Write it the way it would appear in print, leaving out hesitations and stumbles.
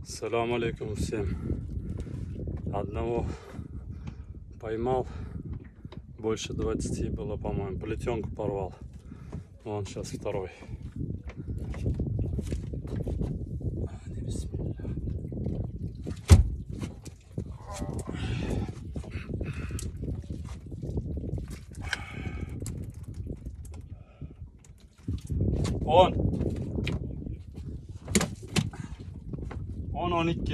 Салам алейкум всем. Одного поймал, больше 20 было, по-моему, плетенку порвал. Вон сейчас второй. On 12.